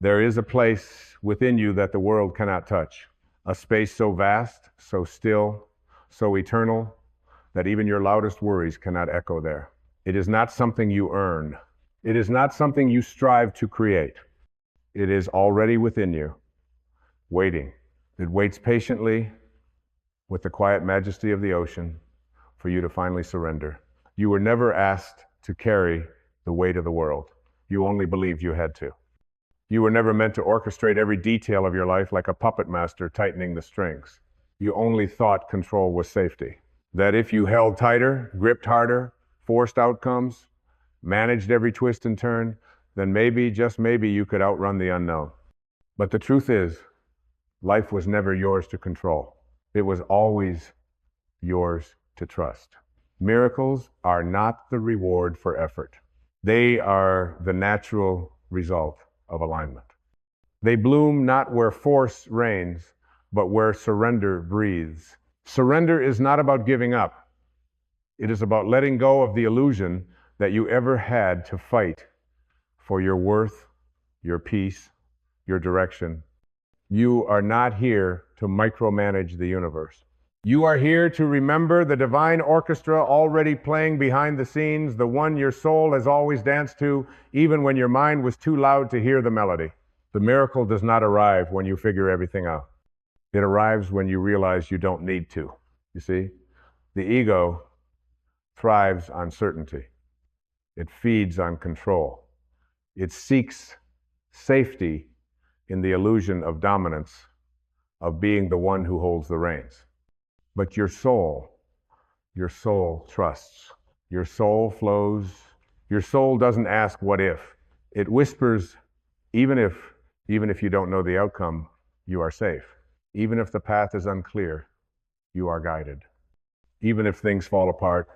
There is a place within you that the world cannot touch, a space so vast, so still, so eternal, that even your loudest worries cannot echo there. It is not something you earn. It is not something you strive to create. It is already within you, waiting. It waits patiently with the quiet majesty of the ocean for you to finally surrender. You were never asked to carry the weight of the world. You only believed you had to. You were never meant to orchestrate every detail of your life like a puppet master tightening the strings. You only thought control was safety. That if you held tighter, gripped harder, forced outcomes, managed every twist and turn, then maybe, just maybe, you could outrun the unknown. But the truth is, life was never yours to control. It was always yours to trust. Miracles are not the reward for effort. They are the natural result of alignment. They bloom not where force reigns, but where surrender breathes. Surrender is not about giving up. It is about letting go of the illusion that you ever had to fight for your worth, your peace, your direction. You are not here to micromanage the universe. You are here to remember the divine orchestra already playing behind the scenes, the one your soul has always danced to, even when your mind was too loud to hear the melody. The miracle does not arrive when you figure everything out. It arrives when you realize you don't need to. You see, the ego thrives on certainty. It feeds on control. It seeks safety in the illusion of dominance, of being the one who holds the reins. But your soul trusts. Your soul flows. Your soul doesn't ask what if. It whispers, even if you don't know the outcome, you are safe. Even if the path is unclear, you are guided. Even if things fall apart,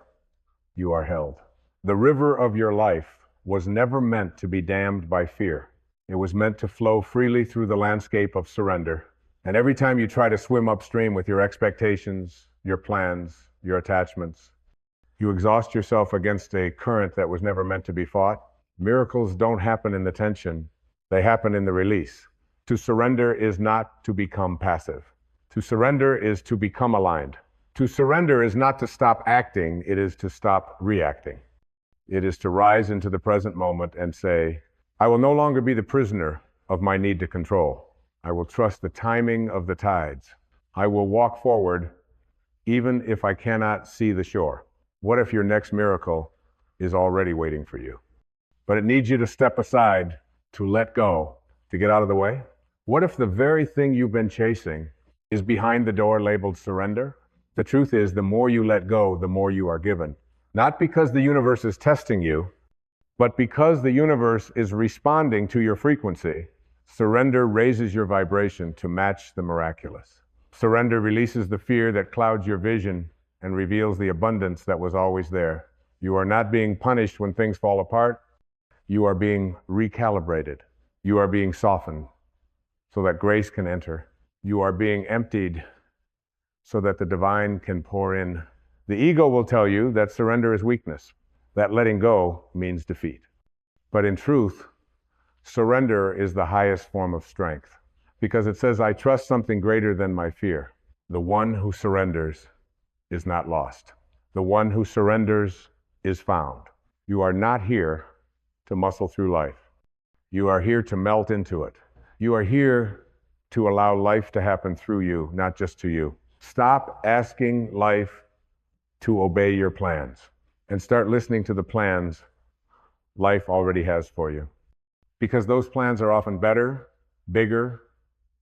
you are held. The river of your life was never meant to be dammed by fear. It was meant to flow freely through the landscape of surrender. And every time you try to swim upstream with your expectations, your plans, your attachments, you exhaust yourself against a current that was never meant to be fought. Miracles don't happen in the tension. They happen in the release. To surrender is not to become passive. To surrender is to become aligned. To surrender is not to stop acting, it is to stop reacting. It is to rise into the present moment and say, I will no longer be the prisoner of my need to control. I will trust the timing of the tides. I will walk forward even if I cannot see the shore. What if your next miracle is already waiting for you? But it needs you to step aside, to let go, to get out of the way. What if the very thing you've been chasing is behind the door labeled surrender? The truth is, the more you let go, the more you are given. Not because the universe is testing you, but because the universe is responding to your frequency. Surrender raises your vibration to match the miraculous. Surrender releases the fear that clouds your vision and reveals the abundance that was always there. You are not being punished when things fall apart. You are being recalibrated. You are being softened so that grace can enter. You are being emptied so that the divine can pour in. The ego will tell you that surrender is weakness, that letting go means defeat. But in truth, surrender is the highest form of strength because it says, I trust something greater than my fear. The one who surrenders is not lost. The one who surrenders is found. You are not here to muscle through life. You are here to melt into it. You are here to allow life to happen through you, not just to you. Stop asking life to obey your plans and start listening to the plans life already has for you. Because those plans are often better, bigger,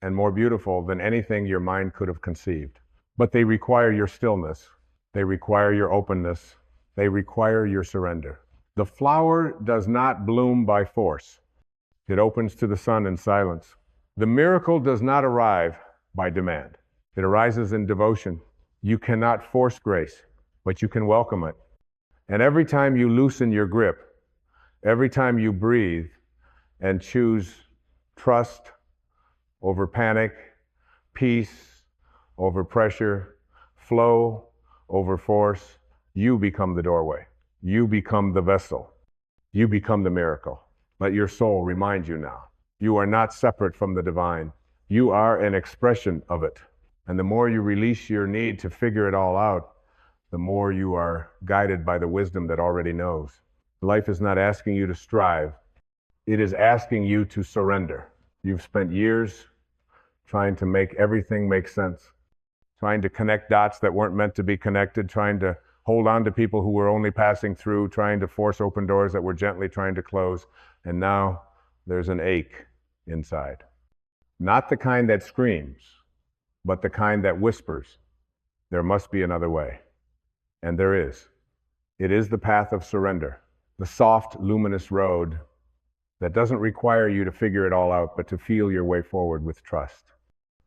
and more beautiful than anything your mind could have conceived. But they require your stillness. They require your openness. They require your surrender. The flower does not bloom by force. It opens to the sun in silence. The miracle does not arrive by demand. It arises in devotion. You cannot force grace, but you can welcome it. And every time you loosen your grip, every time you breathe and choose trust over panic, peace over pressure, flow over force, you become the doorway. You become the vessel. You become the miracle. Let your soul remind you now. You are not separate from the divine. You are an expression of it. And the more you release your need to figure it all out, the more you are guided by the wisdom that already knows. Life is not asking you to strive. It is asking you to surrender. You've spent years trying to make everything make sense, trying to connect dots that weren't meant to be connected, trying to hold on to people who were only passing through, trying to force open doors that were gently trying to close. And now there's an ache inside. Not the kind that screams, but the kind that whispers, there must be another way. And there is. It is the path of surrender, the soft, luminous road that doesn't require you to figure it all out, but to feel your way forward with trust.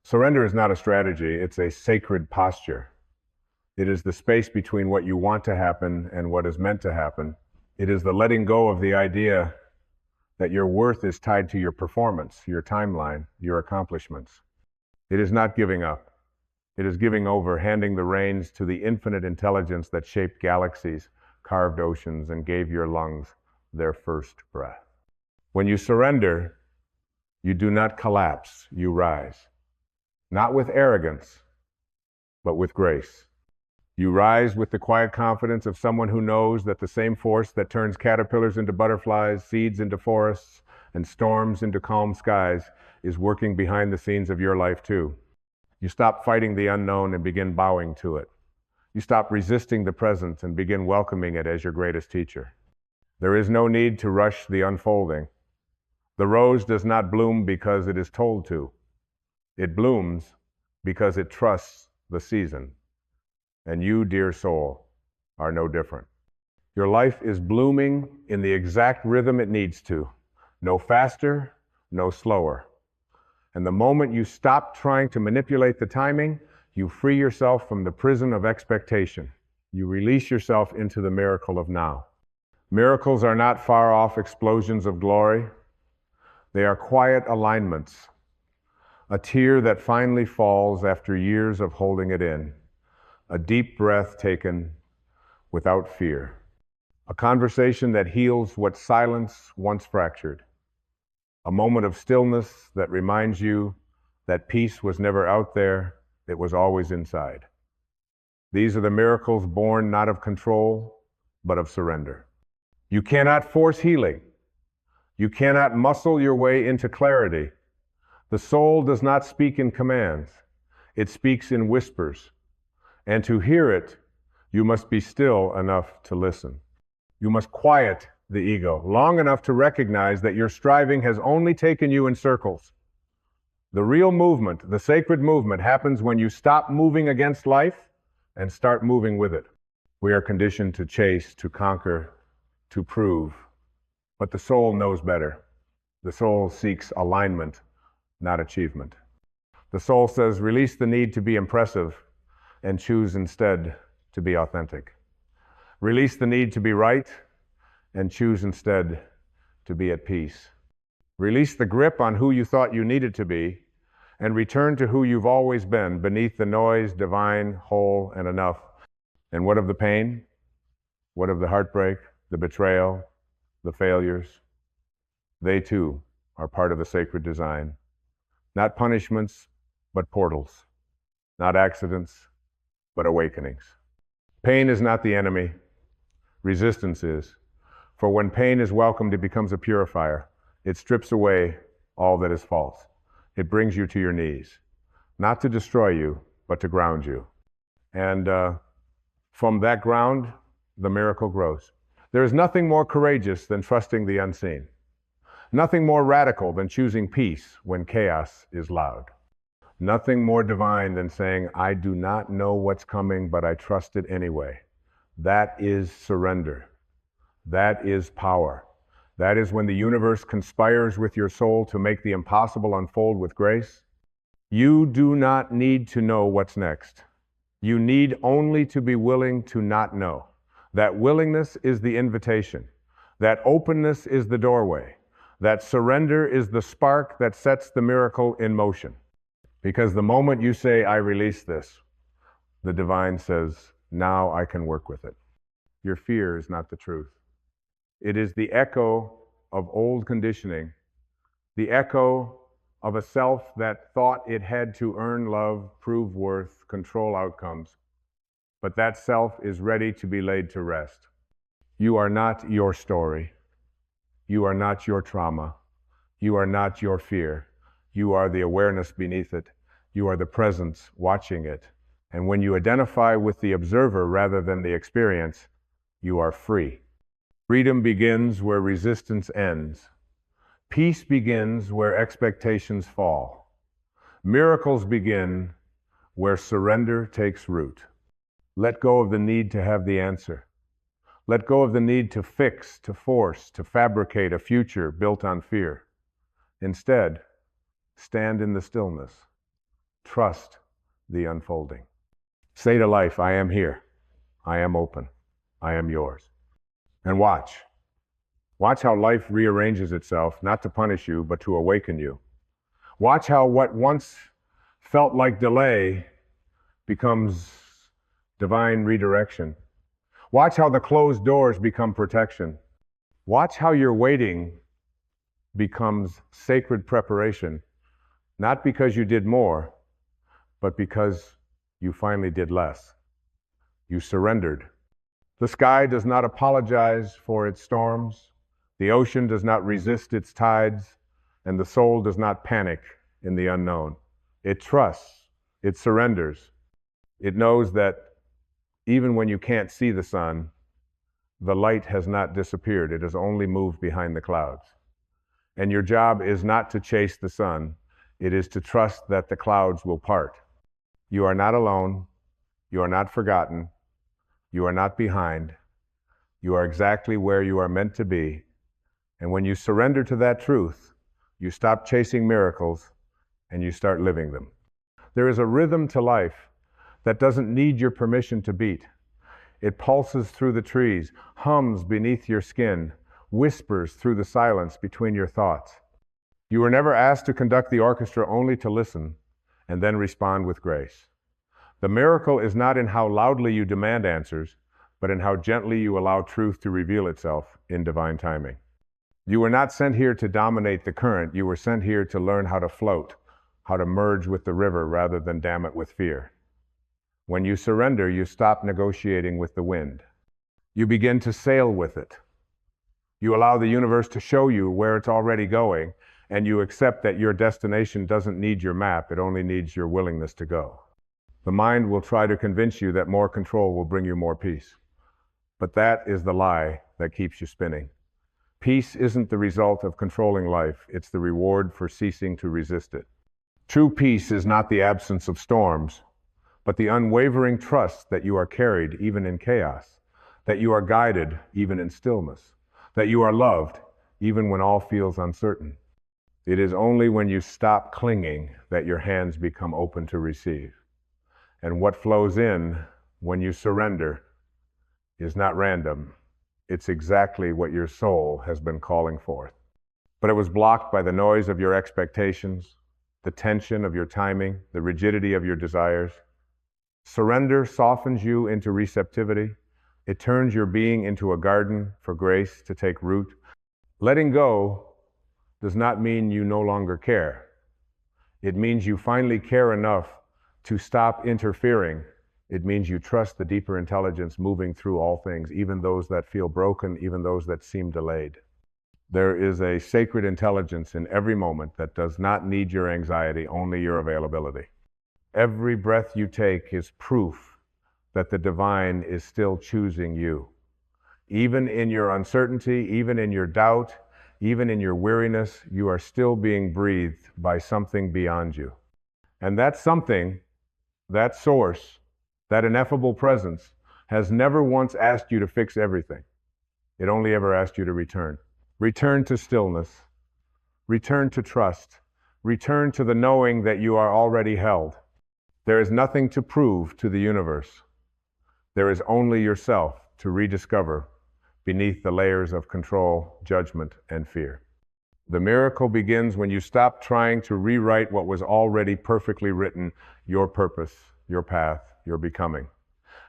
Surrender is not a strategy, it's a sacred posture. It is the space between what you want to happen and what is meant to happen. It is the letting go of the idea that your worth is tied to your performance, your timeline, your accomplishments. It is not giving up. It is giving over, handing the reins to the infinite intelligence that shaped galaxies, carved oceans, and gave your lungs their first breath. When you surrender, you do not collapse, you rise. Not with arrogance, but with grace. You rise with the quiet confidence of someone who knows that the same force that turns caterpillars into butterflies, seeds into forests, and storms into calm skies is working behind the scenes of your life too. You stop fighting the unknown and begin bowing to it. You stop resisting the present and begin welcoming it as your greatest teacher. There is no need to rush the unfolding. The rose does not bloom because it is told to. It blooms because it trusts the season. And you, dear soul, are no different. Your life is blooming in the exact rhythm it needs to. No faster, no slower. And the moment you stop trying to manipulate the timing, you free yourself from the prison of expectation. You release yourself into the miracle of now. Miracles are not far-off explosions of glory. They are quiet alignments. A tear that finally falls after years of holding it in. A deep breath taken without fear. A conversation that heals what silence once fractured. A moment of stillness that reminds you that peace was never out there, it was always inside. These are the miracles born not of control, but of surrender. You cannot force healing. You cannot muscle your way into clarity. The soul does not speak in commands. It speaks in whispers. And to hear it, you must be still enough to listen. You must quiet the ego long enough to recognize that your striving has only taken you in circles. The real movement, the sacred movement, happens when you stop moving against life and start moving with it. We are conditioned to chase, to conquer, to prove. But the soul knows better. The soul seeks alignment, not achievement. The soul says, release the need to be impressive and choose instead to be authentic. Release the need to be right and choose instead to be at peace. Release the grip on who you thought you needed to be and return to who you've always been, beneath the noise, divine, whole, and enough. And what of the pain? What of the heartbreak, the betrayal, the failures? They too are part of the sacred design. Not punishments, but portals. Not accidents, but awakenings. Pain is not the enemy. Resistance is. For when pain is welcomed, it becomes a purifier. It strips away all that is false. It brings you to your knees, not to destroy you, but to ground you. And from that ground, the miracle grows. There is nothing more courageous than trusting the unseen. Nothing more radical than choosing peace when chaos is loud. Nothing more divine than saying, I do not know what's coming, but I trust it anyway. That is surrender. That is power. That is when the universe conspires with your soul to make the impossible unfold with grace. You do not need to know what's next. You need only to be willing to not know. That willingness is the invitation. That openness is the doorway. That surrender is the spark that sets the miracle in motion. Because the moment you say, I release this, the divine says, now I can work with it. Your fear is not the truth. It is the echo of old conditioning the echo of a self that thought it had to earn love, prove worth, control outcomes. But that self is ready to be laid to rest. You are not your story. You are not your trauma. You are not your fear. You are the awareness beneath it. You are the presence watching it. And when you identify with the observer rather than the experience, you are free. Freedom begins where resistance ends. Peace begins where expectations fall. Miracles begin where surrender takes root. Let go of the need to have the answer. Let go of the need to fix, to force, to fabricate a future built on fear. Instead, stand in the stillness. Trust the unfolding. Say to life, I am here. I am open. I am yours. And watch. Watch how life rearranges itself, not to punish you, but to awaken you. Watch how what once felt like delay becomes divine redirection. Watch how the closed doors become protection. Watch how your waiting becomes sacred preparation, not because you did more, but because you finally did less. You surrendered. The sky does not apologize for its storms. The ocean does not resist its tides, and the soul does not panic in the unknown. It trusts, it surrenders. It knows that even when you can't see the sun, the light has not disappeared. It has only moved behind the clouds. And your job is not to chase the sun. It is to trust that the clouds will part. You are not alone. You are not forgotten. You are not behind. You are exactly where you are meant to be. And when you surrender to that truth, you stop chasing miracles and you start living them. There is a rhythm to life that doesn't need your permission to beat. It pulses through the trees, hums beneath your skin, whispers through the silence between your thoughts. You were never asked to conduct the orchestra, only to listen and then respond with grace. The miracle is not in how loudly you demand answers, but in how gently you allow truth to reveal itself in divine timing. You were not sent here to dominate the current. You were sent here to learn how to float, how to merge with the river rather than dam it with fear. When you surrender, you stop negotiating with the wind. You begin to sail with it. You allow the universe to show you where it's already going, and you accept that your destination doesn't need your map, it only needs your willingness to go. The mind will try to convince you that more control will bring you more peace. But that is the lie that keeps you spinning. Peace isn't the result of controlling life, it's the reward for ceasing to resist it. True peace is not the absence of storms, but the unwavering trust that you are carried even in chaos, that you are guided even in stillness, that you are loved even when all feels uncertain. It is only when you stop clinging that your hands become open to receive. And what flows in when you surrender is not random. It's exactly what your soul has been calling forth. But it was blocked by the noise of your expectations, the tension of your timing, the rigidity of your desires. Surrender softens you into receptivity. It turns your being into a garden for grace to take root. Letting go does not mean you no longer care. It means you finally care enough to stop interfering. It means you trust the deeper intelligence moving through all things, even those that feel broken, even those that seem delayed. There is a sacred intelligence in every moment that does not need your anxiety, only your availability. Every breath you take is proof that the divine is still choosing you. Even in your uncertainty, even in your doubt, even in your weariness, you are still being breathed by something beyond you. And that something, that source, that ineffable presence, has never once asked you to fix everything. It only ever asked you to return. Return to stillness. Return to trust. Return to the knowing that you are already held. There is nothing to prove to the universe. There is only yourself to rediscover beneath the layers of control, judgment, and fear. The miracle begins when you stop trying to rewrite what was already perfectly written, your purpose, your path, your becoming.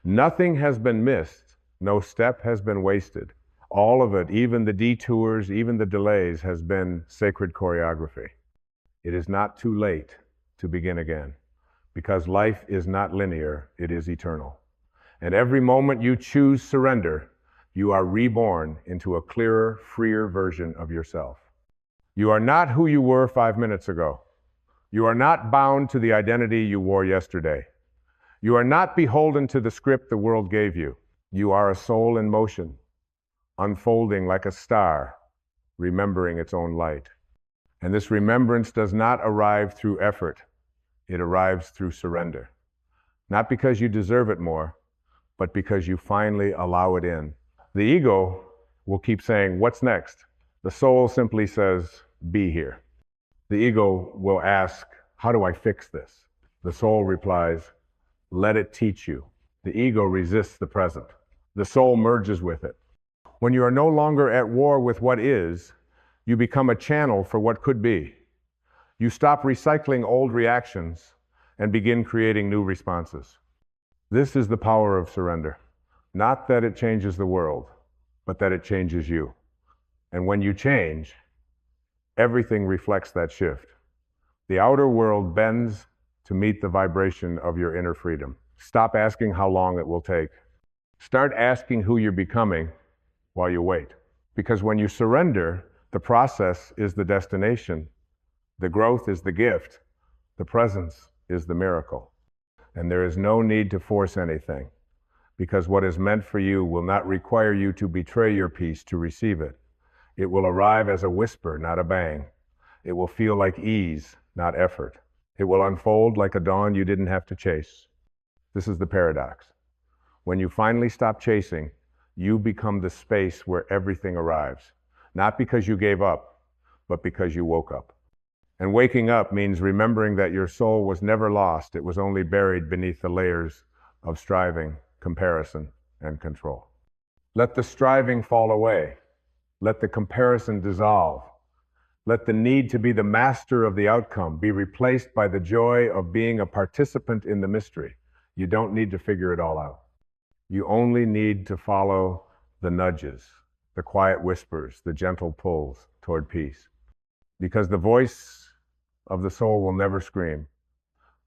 Nothing has been missed. No step has been wasted. All of it, even the detours, even the delays, has been sacred choreography. It is not too late to begin again, because life is not linear, it is eternal. And every moment you choose surrender, you are reborn into a clearer, freer version of yourself. You are not who you were 5 minutes ago. You are not bound to the identity you wore yesterday. You are not beholden to the script the world gave you. You are a soul in motion, unfolding like a star, remembering its own light. And this remembrance does not arrive through effort. It arrives through surrender. Not because you deserve it more, but because you finally allow it in. The ego will keep saying, "What's next?" The soul simply says, "Be here." The ego will ask, "How do I fix this?" The soul replies, "Let it teach you." The ego resists the present. The soul merges with it. When you are no longer at war with what is, you become a channel for what could be. You stop recycling old reactions and begin creating new responses. This is the power of surrender. Not that it changes the world, but that it changes you. And when you change, everything reflects that shift. The outer world bends to meet the vibration of your inner freedom. Stop asking how long it will take. Start asking who you're becoming while you wait. Because when you surrender, the process is the destination. The growth is the gift. The presence is the miracle. And there is no need to force anything, because what is meant for you will not require you to betray your peace to receive it. It will arrive as a whisper, not a bang. It will feel like ease, not effort. It will unfold like a dawn you didn't have to chase. This is the paradox. When you finally stop chasing, you become the space where everything arrives. Not because you gave up, but because you woke up. And waking up means remembering that your soul was never lost. It was only buried beneath the layers of striving, comparison, and control. Let the striving fall away. Let the comparison dissolve. Let the need to be the master of the outcome be replaced by the joy of being a participant in the mystery. You don't need to figure it all out. You only need to follow the nudges, the quiet whispers, the gentle pulls toward peace. Because the voice of the soul will never scream.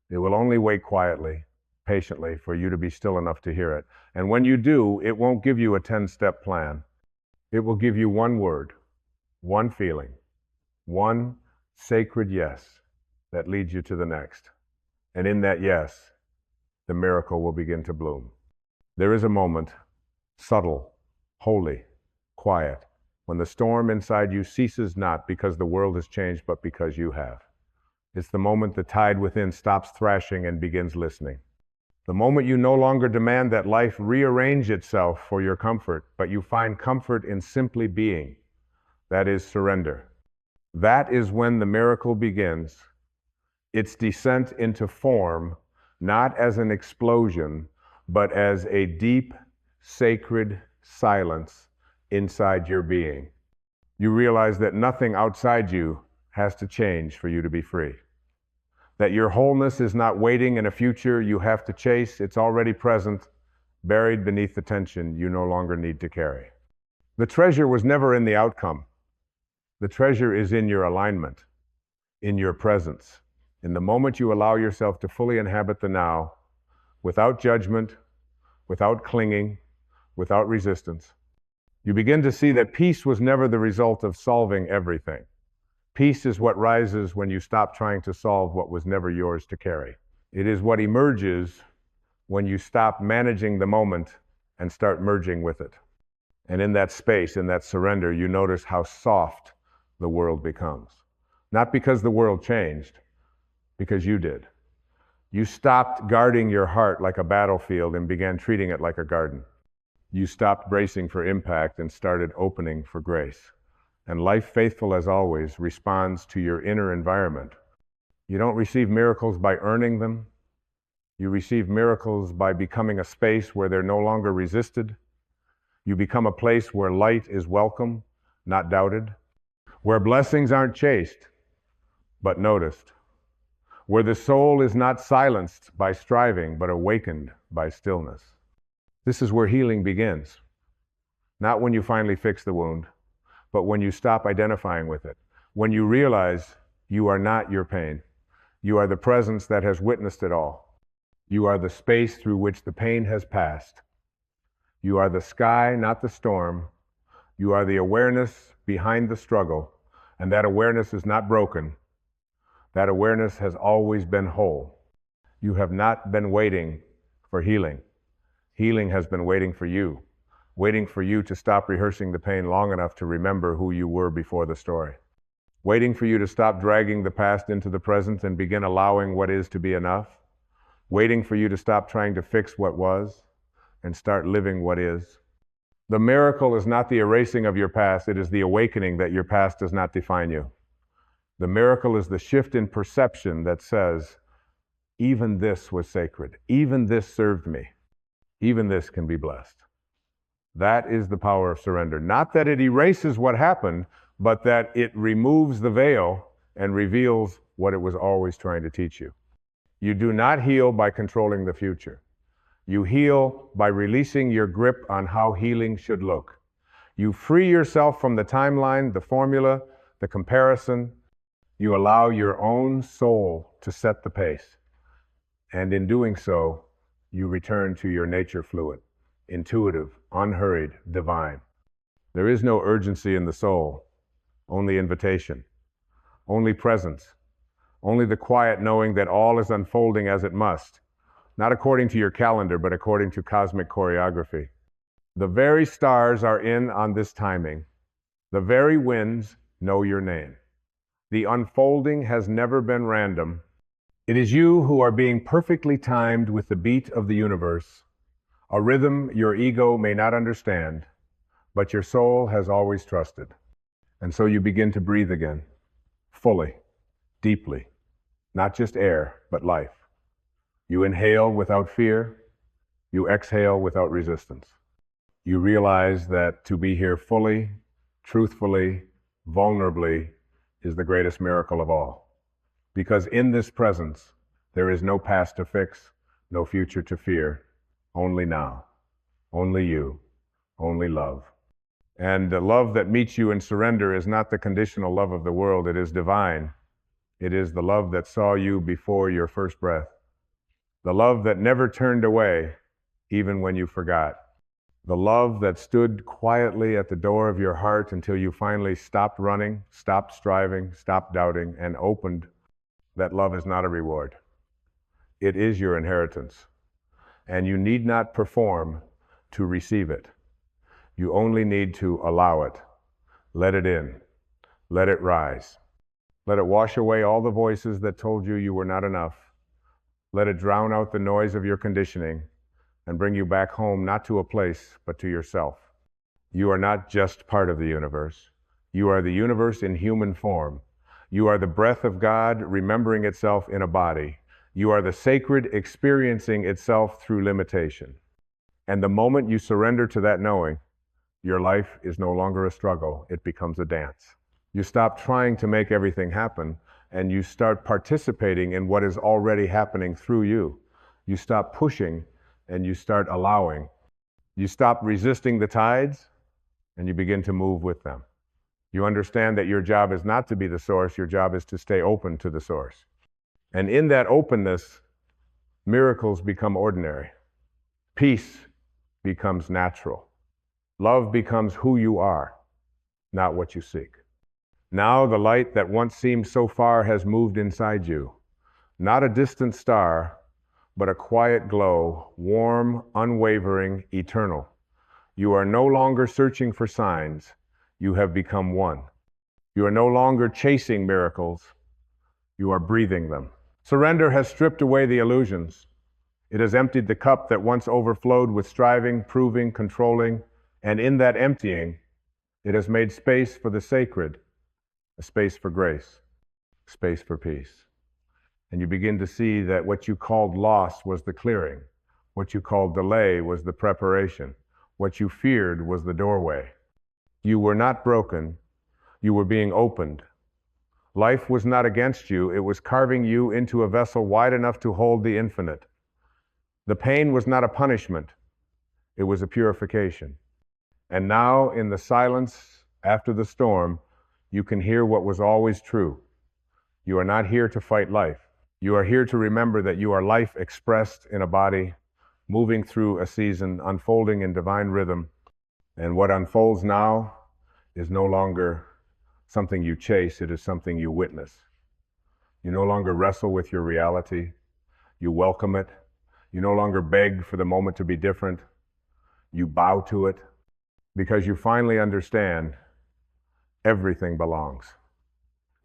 It will only wait quietly, patiently, for you to be still enough to hear it. And when you do, it won't give you a 10-step plan. It will give you one word, one feeling, one sacred yes that leads you to the next. And in that yes, the miracle will begin to bloom. There is a moment, subtle, holy, quiet, when the storm inside you ceases not because the world has changed, but because you have. It's the moment the tide within stops thrashing and begins listening. The moment you no longer demand that life rearrange itself for your comfort, but you find comfort in simply being. That is surrender. That is when the miracle begins. Its descent into form, not as an explosion, but as a deep, sacred silence inside your being. You realize that nothing outside you has to change for you to be free. That your wholeness is not waiting in a future you have to chase. It's already present, buried beneath the tension you no longer need to carry. The treasure was never in the outcome. The treasure is in your alignment, in your presence, in the moment you allow yourself to fully inhabit the now, without judgment, without clinging, without resistance. You begin to see that peace was never the result of solving everything. Peace is what rises when you stop trying to solve what was never yours to carry. It is what emerges when you stop managing the moment and start merging with it. And in that space, in that surrender, you notice how soft the world becomes. Not because the world changed, because you did. You stopped guarding your heart like a battlefield and began treating it like a garden. You stopped bracing for impact and started opening for grace. And life, faithful as always, responds to your inner environment. You don't receive miracles by earning them. You receive miracles by becoming a space where they're no longer resisted. You become a place where light is welcome, not doubted. Where blessings aren't chased, but noticed. Where the soul is not silenced by striving, but awakened by stillness. This is where healing begins. Not when you finally fix the wound, but when you stop identifying with it. When you realize you are not your pain. You are the presence that has witnessed it all. You are the space through which the pain has passed. You are the sky, not the storm. You are the awareness behind the struggle, and that awareness is not broken. That awareness has always been whole. You have not been waiting for healing. Healing has been waiting for you to stop rehearsing the pain long enough to remember who you were before the story. Waiting for you to stop dragging the past into the present and begin allowing what is to be enough. Waiting for you to stop trying to fix what was and start living what is. The miracle is not the erasing of your past, it is the awakening that your past does not define you. The miracle is the shift in perception that says, even this was sacred, even this served me, even this can be blessed. That is the power of surrender. Not that it erases what happened, but that it removes the veil and reveals what it was always trying to teach you. You do not heal by controlling the future. You heal by releasing your grip on how healing should look. You free yourself from the timeline, the formula, the comparison. You allow your own soul to set the pace. And in doing so, you return to your nature fluid, intuitive, unhurried, divine. There is no urgency in the soul, only invitation, only presence, only the quiet knowing that all is unfolding as it must, not according to your calendar, but according to cosmic choreography. The very stars are in on this timing. The very winds know your name. The unfolding has never been random. It is you who are being perfectly timed with the beat of the universe, a rhythm your ego may not understand, but your soul has always trusted. And so you begin to breathe again, fully, deeply, not just air, but life. You inhale without fear, you exhale without resistance. You realize that to be here fully, truthfully, vulnerably is the greatest miracle of all. Because in this presence, there is no past to fix, no future to fear, only now, only you, only love. And the love that meets you in surrender is not the conditional love of the world, it is divine. It is the love that saw you before your first breath. The love that never turned away, even when you forgot. The love that stood quietly at the door of your heart until you finally stopped running, stopped striving, stopped doubting, and opened. That love is not a reward. It is your inheritance. And you need not perform to receive it. You only need to allow it. Let it in. Let it rise. Let it wash away all the voices that told you you were not enough. Let it drown out the noise of your conditioning and bring you back home, not to a place, but to yourself. You are not just part of the universe. You are the universe in human form. You are the breath of God remembering itself in a body. You are the sacred experiencing itself through limitation. And the moment you surrender to that knowing, your life is no longer a struggle, it becomes a dance. You stop trying to make everything happen, and you start participating in what is already happening through you. You stop pushing, and you start allowing. You stop resisting the tides, and you begin to move with them. You understand that your job is not to be the source, your job is to stay open to the source. And in that openness, miracles become ordinary. Peace becomes natural. Love becomes who you are, not what you seek. Now the light that once seemed so far has moved inside you. Not a distant star, but a quiet glow, warm, unwavering, eternal. You are no longer searching for signs. You have become one. You are no longer chasing miracles. You are breathing them. Surrender has stripped away the illusions. It has emptied the cup that once overflowed with striving, proving, controlling, and in that emptying, it has made space for the sacred, a space for grace, space for peace. And you begin to see that what you called loss was the clearing. What you called delay was the preparation. What you feared was the doorway. You were not broken. You were being opened. Life was not against you. It was carving you into a vessel wide enough to hold the infinite. The pain was not a punishment. It was a purification. And now, in the silence after the storm, you can hear what was always true. You are not here to fight life. You are here to remember that you are life expressed in a body, moving through a season, unfolding in divine rhythm. And what unfolds now is no longer something you chase, it is something you witness. You no longer wrestle with your reality. You welcome it. You no longer beg for the moment to be different. You bow to it because you finally understand everything belongs.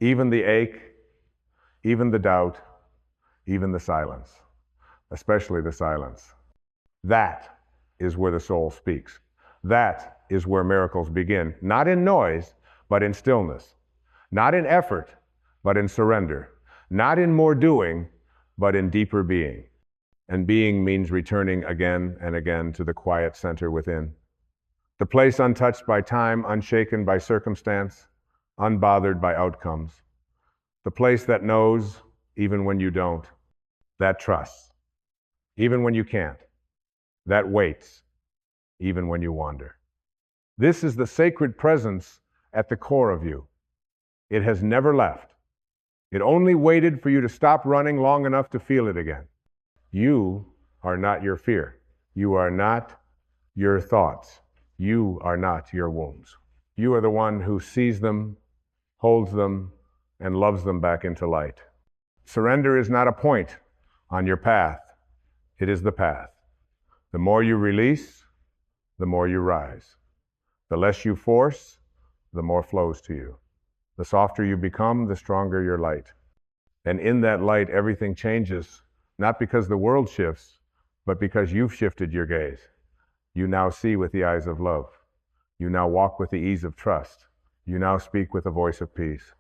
Even the ache, even the doubt, even the silence, especially the silence. That is where the soul speaks. That is where miracles begin, not in noise, but in stillness, not in effort, but in surrender, not in more doing, but in deeper being. And being means returning again and again to the quiet center within, the place untouched by time, unshaken by circumstance, unbothered by outcomes, the place that knows even when you don't, that trusts even when you can't, that waits even when you wander. This is the sacred presence at the core of you. It has never left. It only waited for you to stop running long enough to feel it again. You are not your fear. You are not your thoughts. You are not your wounds. You are the one who sees them, holds them, and loves them back into light. Surrender is not a point on your path. It is the path. The more you release, the more you rise. The less you force, the more flows to you. The softer you become, the stronger your light. And in that light, everything changes, not because the world shifts, but because you've shifted your gaze. You now see with the eyes of love. You now walk with the ease of trust. You now speak with a voice of peace.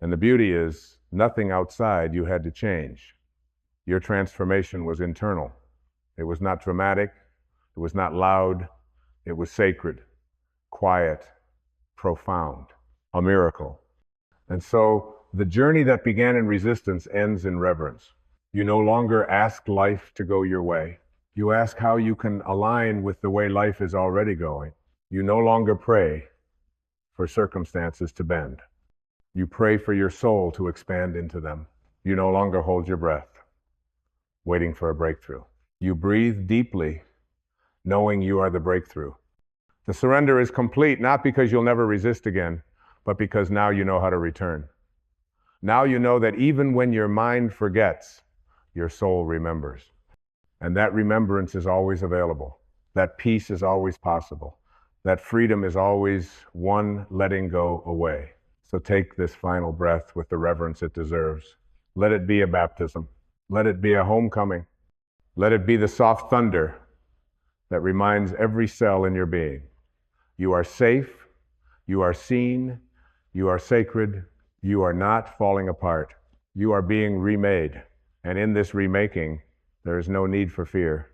And the beauty is, nothing outside you had to change. Your transformation was internal. It was not dramatic. It was not loud. It was sacred, quiet, profound, a miracle. And so the journey that began in resistance ends in reverence. You no longer ask life to go your way. You ask how you can align with the way life is already going. You no longer pray for circumstances to bend. You pray for your soul to expand into them. You no longer hold your breath, waiting for a breakthrough. You breathe deeply, knowing you are the breakthrough. The surrender is complete, not because you'll never resist again, but because now you know how to return. Now you know that even when your mind forgets, your soul remembers. And that remembrance is always available. That peace is always possible. That freedom is always one letting go away. So take this final breath with the reverence it deserves. Let it be a baptism. Let it be a homecoming. Let it be the soft thunder that reminds every cell in your being. You are safe. You are seen. You are sacred. You are not falling apart. You are being remade. And in this remaking, there is no need for fear.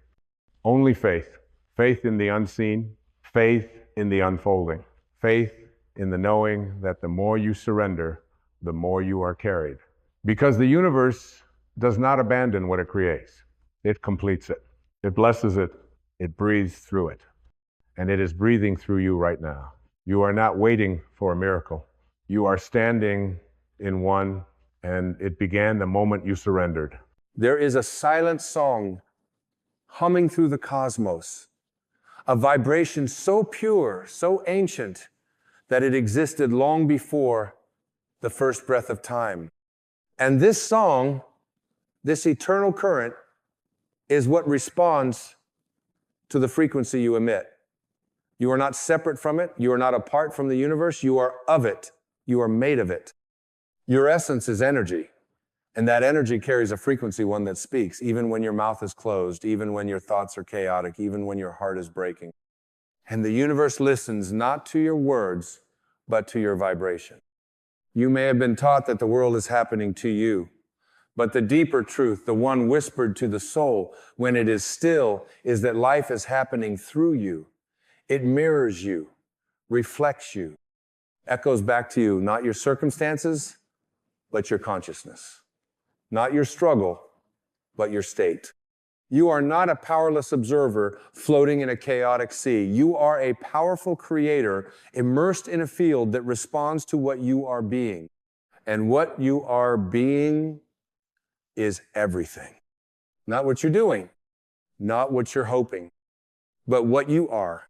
Only faith. Faith in the unseen. Faith in the unfolding. Faith in the knowing that the more you surrender, the more you are carried. Because the universe does not abandon what it creates. It completes it. It blesses it. It breathes through it. And it is breathing through you right now. You are not waiting for a miracle. You are standing in one, and it began the moment you surrendered. There is a silent song humming through the cosmos, a vibration so pure, so ancient, that it existed long before the first breath of time. And this song, this eternal current, is what responds to the frequency you emit. You are not separate from it. You are not apart from the universe. You are of it. You are made of it. Your essence is energy. And that energy carries a frequency, one that speaks, even when your mouth is closed, even when your thoughts are chaotic, even when your heart is breaking. And the universe listens not to your words, but to your vibration. You may have been taught that the world is happening to you, but the deeper truth, the one whispered to the soul when it is still, is that life is happening through you. It mirrors you, reflects you, echoes back to you, not your circumstances, but your consciousness. Not your struggle, but your state. You are not a powerless observer floating in a chaotic sea. You are a powerful creator immersed in a field that responds to what you are being. And what you are being is everything. Not what you're doing, not what you're hoping, but what you are.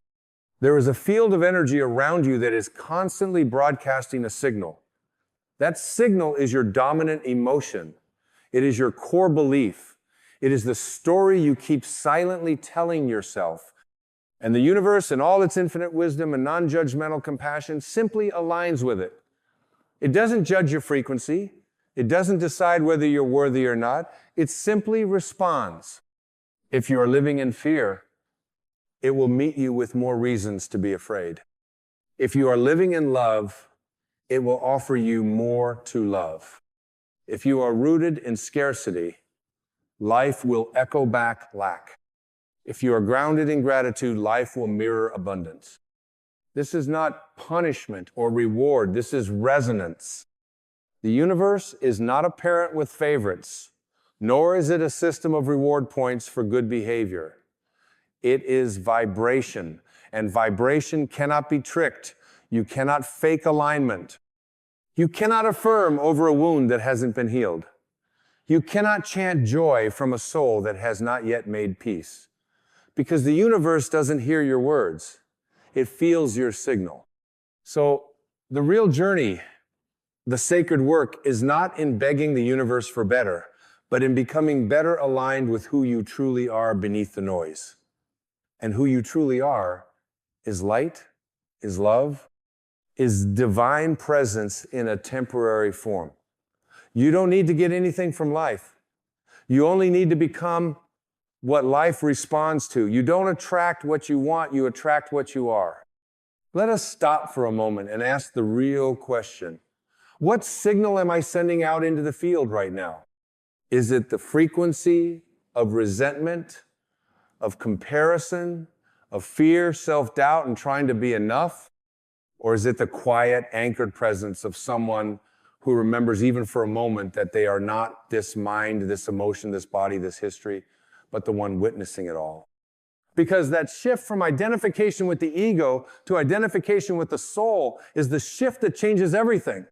There is a field of energy around you that is constantly broadcasting a signal. That signal is your dominant emotion. It is your core belief. It is the story you keep silently telling yourself. And the universe, in all its infinite wisdom and non-judgmental compassion, simply aligns with it. It doesn't judge your frequency. It doesn't decide whether you're worthy or not. It simply responds. If you are living in fear, it will meet you with more reasons to be afraid. If you are living in love, it will offer you more to love. If you are rooted in scarcity, life will echo back lack. If you are grounded in gratitude, life will mirror abundance. This is not punishment or reward. This is resonance. The universe is not a parent with favorites, nor is it a system of reward points for good behavior. It is vibration, and vibration cannot be tricked. You cannot fake alignment. You cannot affirm over a wound that hasn't been healed. You cannot chant joy from a soul that has not yet made peace. Because the universe doesn't hear your words. It feels your signal. So the real journey, the sacred work, is not in begging the universe for better, but in becoming better aligned with who you truly are beneath the noise. And who you truly are is light, is love, is divine presence in a temporary form. You don't need to get anything from life. You only need to become what life responds to. You don't attract what you want, you attract what you are. Let us stop for a moment and ask the real question. What signal am I sending out into the field right now? Is it the frequency of resentment, of comparison, of fear, self-doubt, and trying to be enough? Or is it the quiet, anchored presence of someone who remembers even for a moment that they are not this mind, this emotion, this body, this history, but the one witnessing it all? Because that shift from identification with the ego to identification with the soul is the shift that changes everything.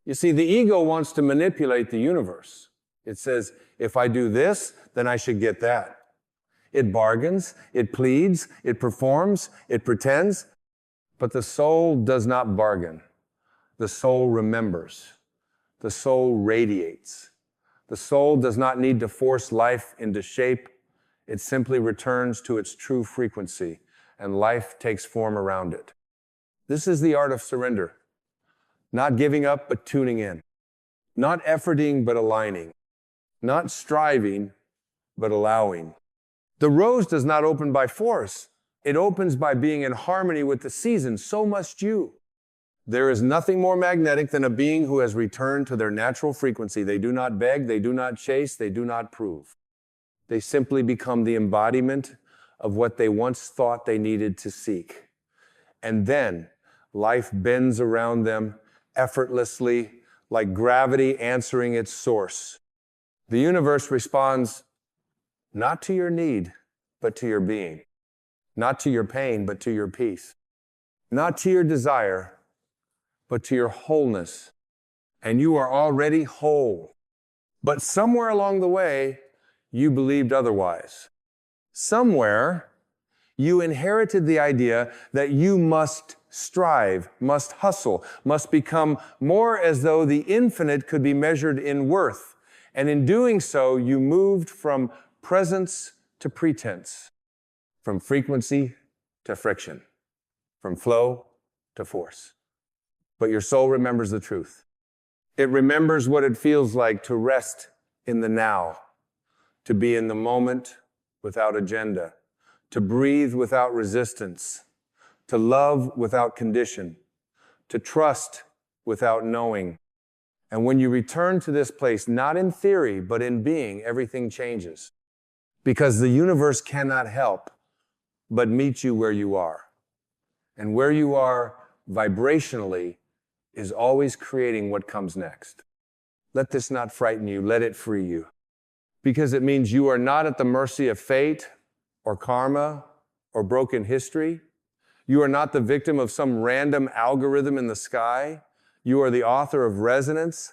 You see, the ego wants to manipulate the universe. It says, if I do this, then I should get that. It bargains, it pleads, it performs, it pretends, but the soul does not bargain. The soul remembers. The soul radiates. The soul does not need to force life into shape. It simply returns to its true frequency, and life takes form around it. This is the art of surrender. Not giving up, but tuning in. Not efforting, but aligning. Not striving, but allowing. The rose does not open by force. It opens by being in harmony with the season. So must you. There is nothing more magnetic than a being who has returned to their natural frequency. They do not beg, they do not chase, they do not prove. They simply become the embodiment of what they once thought they needed to seek. And then life bends around them effortlessly, like gravity answering its source. The universe responds not to your need, but to your being. Not to your pain, but to your peace. Not to your desire, but to your wholeness. And you are already whole. But somewhere along the way, you believed otherwise. Somewhere, you inherited the idea that you must strive, must hustle, must become more as though the infinite could be measured in worth. And in doing so, you moved from presence to pretense, from frequency to friction, from flow to force. But your soul remembers the truth. It remembers what it feels like to rest in the now, to be in the moment without agenda, to breathe without resistance, to love without condition, to trust without knowing. And when you return to this place, not in theory, but in being, everything changes. Because the universe cannot help but meet you where you are. And where you are vibrationally is always creating what comes next. Let this not frighten you, let it free you. because it means you are not at the mercy of fate or karma or broken history. You are not the victim of some random algorithm in the sky. You are the author of resonance,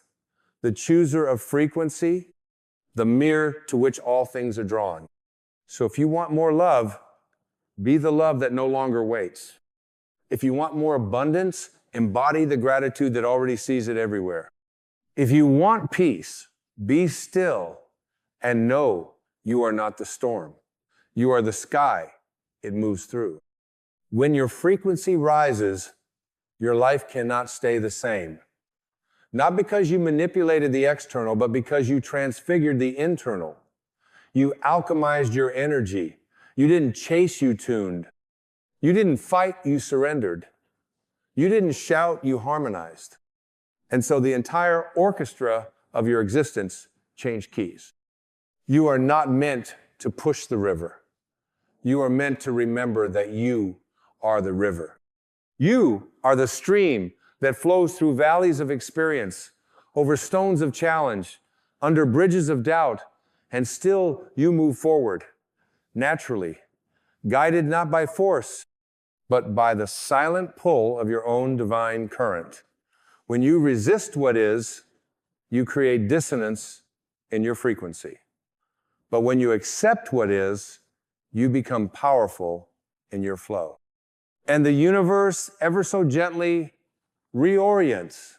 the chooser of frequency, the mirror to which all things are drawn. So if you want more love, be the love that no longer waits. If you want more abundance, embody the gratitude that already sees it everywhere. If you want peace, be still and know you are not the storm. You are the sky it moves through. When your frequency rises, your life cannot stay the same. Not because you manipulated the external, but because you transfigured the internal. You alchemized your energy. You didn't chase, you tuned. You didn't fight, you surrendered. You didn't shout, you harmonized. And so the entire orchestra of your existence changed keys. You are not meant to push the river. You are meant to remember that you are the river. You are the stream that flows through valleys of experience, over stones of challenge, under bridges of doubt, and still you move forward, naturally, guided not by force, but by the silent pull of your own divine current. When you resist what is, you create dissonance in your frequency. But when you accept what is, you become powerful in your flow. And the universe ever so gently reorients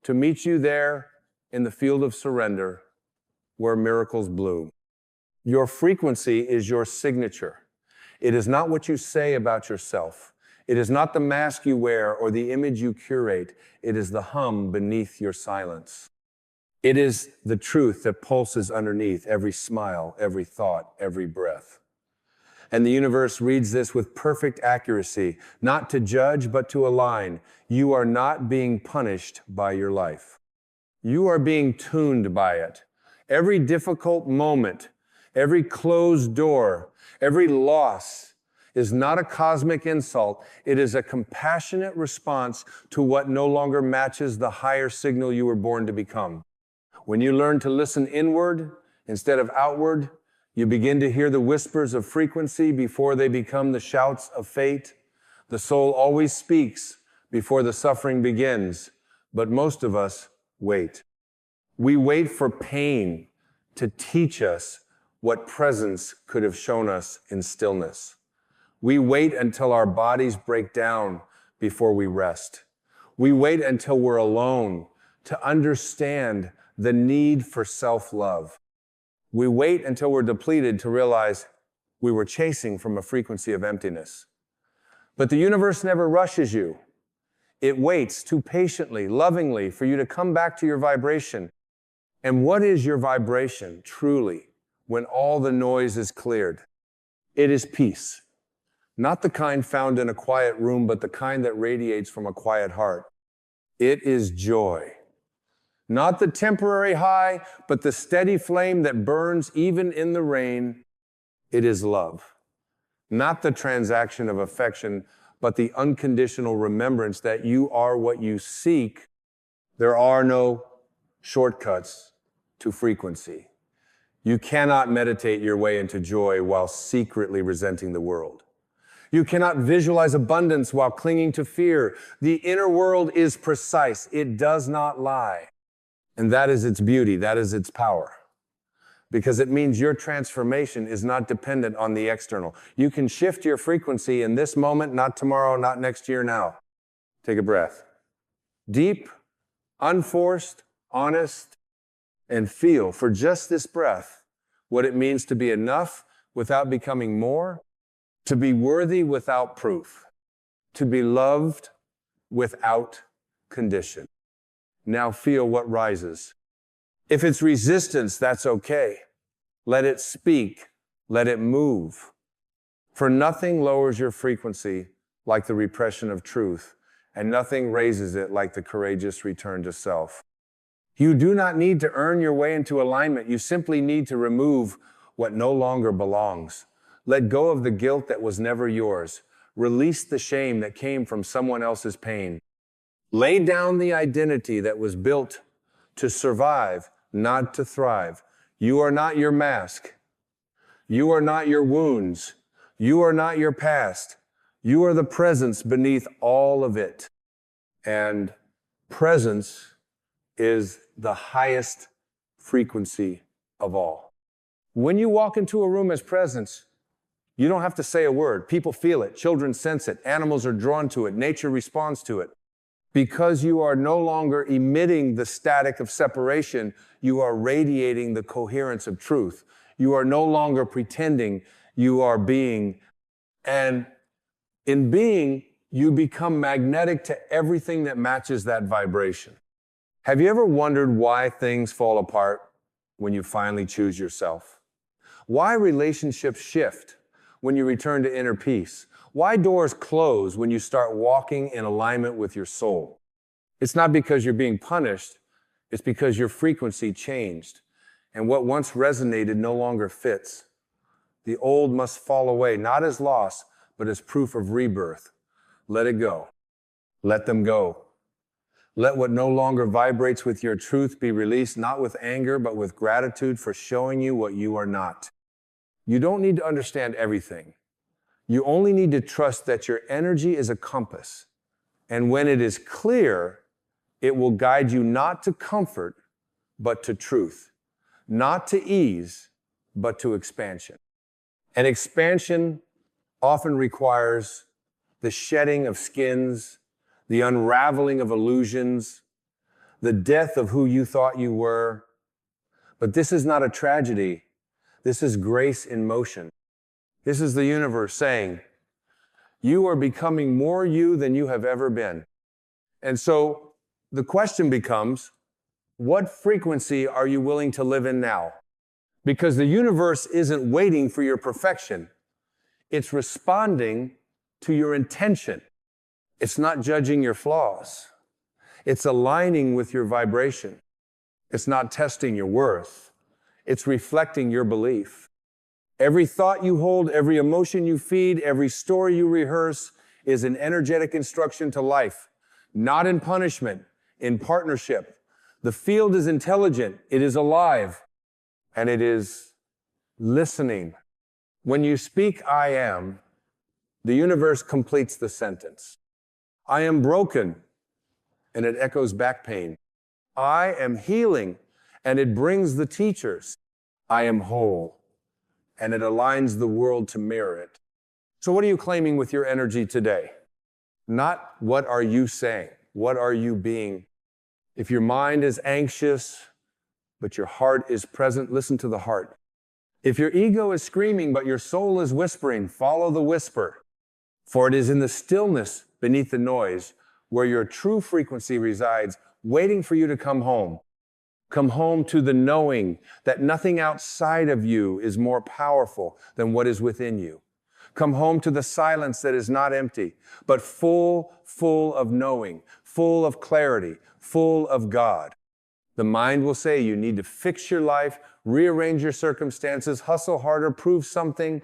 to meet you there in the field of surrender where miracles bloom. Your frequency is your signature. It is not what you say about yourself. It is not the mask you wear or the image you curate. It is the hum beneath your silence. It is the truth that pulses underneath every smile, every thought, every breath. And the universe reads this with perfect accuracy, not to judge, but to align. You are not being punished by your life. You are being tuned by it. Every difficult moment, every closed door, every loss is not a cosmic insult. It is a compassionate response to what no longer matches the higher signal you were born to become. When you learn to listen inward instead of outward, you begin to hear the whispers of frequency before they become the shouts of fate. The soul always speaks before the suffering begins, but most of us wait. We wait for pain to teach us what presence could have shown us in stillness. We wait until our bodies break down before we rest. We wait until we're alone to understand the need for self-love. We wait until we're depleted to realize we were chasing from a frequency of emptiness. But the universe never rushes you. It waits too patiently, lovingly for you to come back to your vibration. And what is your vibration, truly, when all the noise is cleared? It is peace. Not the kind found in a quiet room, but the kind that radiates from a quiet heart. It is joy. Not the temporary high, but the steady flame that burns even in the rain. It is love. Not the transaction of affection, but the unconditional remembrance that you are what you seek. There are no shortcuts to frequency. You cannot meditate your way into joy while secretly resenting the world. You cannot visualize abundance while clinging to fear. The inner world is precise. It does not lie. And that is its beauty. That is its power. Because it means your transformation is not dependent on the external. You can shift your frequency in this moment, not tomorrow, not next year, now. Take a breath. Deep, unforced, honest, and feel for just this breath what it means to be enough without becoming more, to be worthy without proof, to be loved without condition. Now feel what rises. If it's resistance, that's okay. Let it speak. Let it move. For nothing lowers your frequency like the repression of truth, and nothing raises it like the courageous return to self. You do not need to earn your way into alignment. You simply need to remove what no longer belongs. Let go of the guilt that was never yours. Release the shame that came from someone else's pain. Lay down the identity that was built to survive, not to thrive. You are not your mask. You are not your wounds. You are not your past. You are the presence beneath all of it. And presence is the highest frequency of all. When you walk into a room as presence, you don't have to say a word. People feel it. Children sense it. Animals are drawn to it. Nature responds to it. Because you are no longer emitting the static of separation, you are radiating the coherence of truth. You are no longer pretending, you are being. And in being, you become magnetic to everything that matches that vibration. Have you ever wondered why things fall apart when you finally choose yourself? Why relationships shift when you return to inner peace? Why doors close when you start walking in alignment with your soul? It's not because you're being punished, it's because your frequency changed, and what once resonated no longer fits. The old must fall away, not as loss, but as proof of rebirth. Let it go. Let them go. Let what no longer vibrates with your truth be released, not with anger, but with gratitude for showing you what you are not. You don't need to understand everything. You only need to trust that your energy is a compass. And when it is clear, it will guide you not to comfort, but to truth. Not to ease, but to expansion. And expansion often requires the shedding of skins, the unraveling of illusions, the death of who you thought you were. But this is not a tragedy. This is grace in motion. This is the universe saying, you are becoming more you than you have ever been. And so the question becomes, what frequency are you willing to live in now? Because the universe isn't waiting for your perfection. It's responding to your intention. It's not judging your flaws. It's aligning with your vibration. It's not testing your worth. It's reflecting your belief. Every thought you hold, every emotion you feed, every story you rehearse is an energetic instruction to life, not in punishment, in partnership. The field is intelligent, it is alive, and it is listening. When you speak, I am, the universe completes the sentence. I am broken, and it echoes back pain. I am healing, and it brings the teachers. I am whole, and it aligns the world to mirror it. So what are you claiming with your energy today? Not what are you saying, what are you being? If your mind is anxious, but your heart is present, listen to the heart. If your ego is screaming, but your soul is whispering, follow the whisper. For it is in the stillness beneath the noise where your true frequency resides, waiting for you to come home. Come home to the knowing that nothing outside of you is more powerful than what is within you. Come home to the silence that is not empty, but full of knowing, full of clarity, full of God. The mind will say you need to fix your life, rearrange your circumstances, hustle harder, prove something.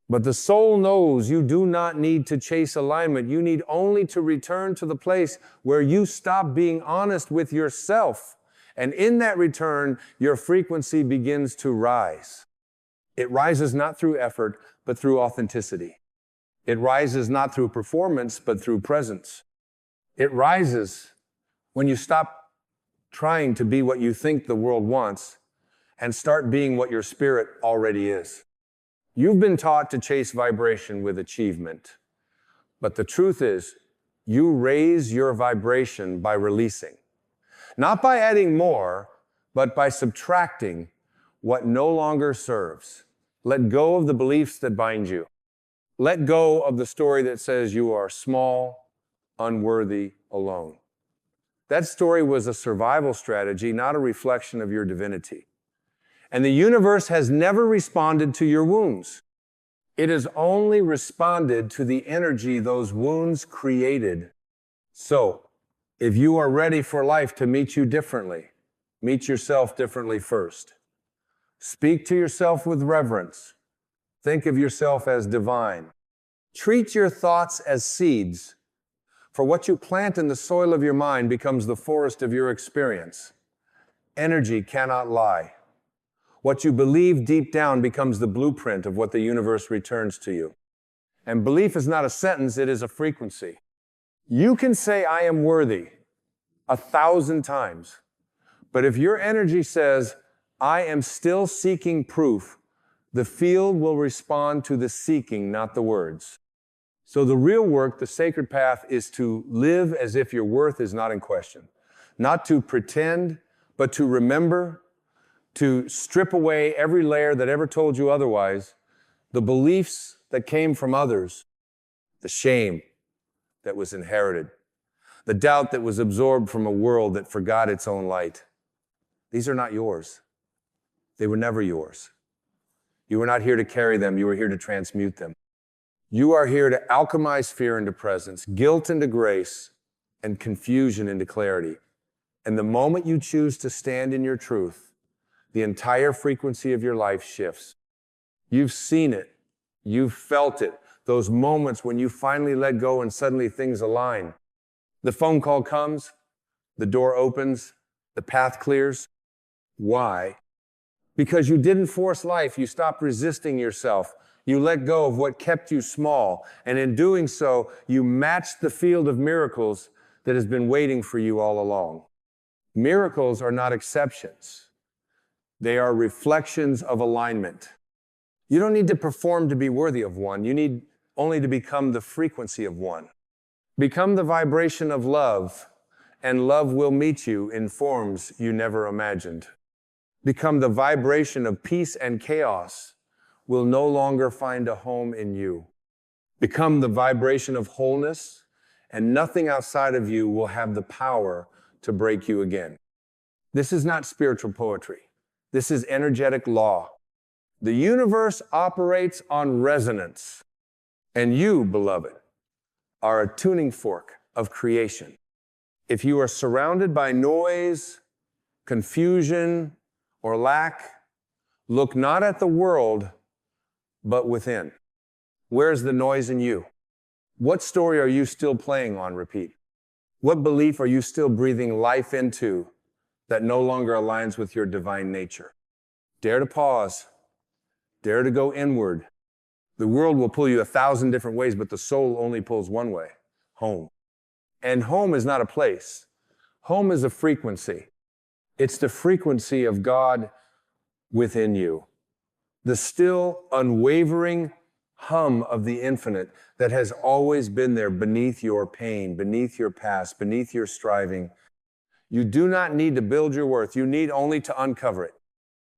But the soul knows you do not need to chase alignment. You need only to return to the place where you stop being honest with yourself. And in that return, your frequency begins to rise. It rises not through effort, but through authenticity. It rises not through performance, but through presence. It rises when you stop trying to be what you think the world wants and start being what your spirit already is. You've been taught to chase vibration with achievement, but the truth is, you raise your vibration by releasing. Not by adding more, but by subtracting what no longer serves. Let go of the beliefs that bind you. Let go of the story that says you are small, unworthy, alone. That story was a survival strategy, not a reflection of your divinity. And the universe has never responded to your wounds. It has only responded to the energy those wounds created. So, if you are ready for life to meet you differently, meet yourself differently first. Speak to yourself with reverence. Think of yourself as divine. Treat your thoughts as seeds, for what you plant in the soil of your mind becomes the forest of your experience. Energy cannot lie. What you believe deep down becomes the blueprint of what the universe returns to you. And belief is not a sentence, it is a frequency. You can say, I am worthy 1,000 times. But if your energy says, I am still seeking proof, the field will respond to the seeking, not the words. So the real work, the sacred path, is to live as if your worth is not in question. Not to pretend, but to remember, to strip away every layer that ever told you otherwise, the beliefs that came from others, the shame that was inherited, the doubt that was absorbed from a world that forgot its own light. These are not yours. They were never yours. You were not here to carry them. You were here to transmute them. You are here to alchemize fear into presence, guilt into grace, and confusion into clarity. And the moment you choose to stand in your truth, the entire frequency of your life shifts. You've seen it. You've felt it. Those moments when you finally let go and suddenly things align. The phone call comes, the door opens, the path clears. Why? Because you didn't force life. You stopped resisting yourself. You let go of what kept you small. And in doing so, you matched the field of miracles that has been waiting for you all along. Miracles are not exceptions. They are reflections of alignment. You don't need to perform to be worthy of one. You need only to become the frequency of one. Become the vibration of love, and love will meet you in forms you never imagined. Become the vibration of peace, and chaos will no longer find a home in you. Become the vibration of wholeness, and nothing outside of you will have the power to break you again. This is not spiritual poetry. This is energetic law. The universe operates on resonance, and you, beloved, are a tuning fork of creation. If you are surrounded by noise, confusion, or lack, look not at the world, but within. Where's the noise in you? What story are you still playing on repeat? What belief are you still breathing life into that no longer aligns with your divine nature? Dare to pause. Dare to go inward. The world will pull you 1,000 different ways, but the soul only pulls one way, home. And home is not a place. Home is a frequency. It's the frequency of God within you. The still, unwavering hum of the infinite that has always been there beneath your pain, beneath your past, beneath your striving. You do not need to build your worth. You need only to uncover it.